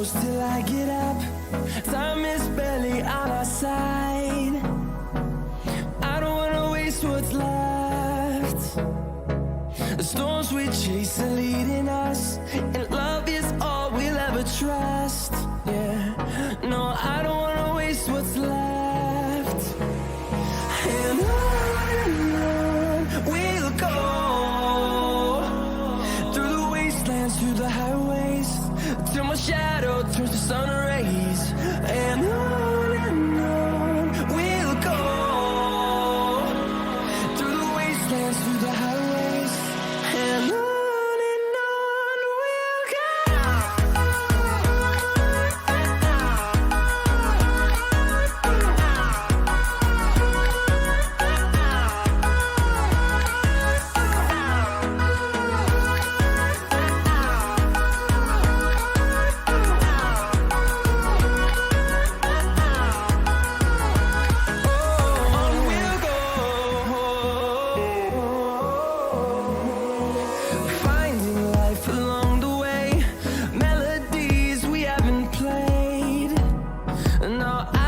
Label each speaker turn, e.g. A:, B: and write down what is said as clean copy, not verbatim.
A: close till I get up. Time is barely on our side. I don't wanna waste what's left. The storms we chase are leading us, and love is all we'll ever trust. Yeah, no, I don't wanna waste what's left. And on we'll go, through the wastelands, through the highways, till my shadow turns to sun rays. And on we'll go, through the wastelands, through the highways, and on we'll go. Finding life along the way, melodies we haven't played. No, I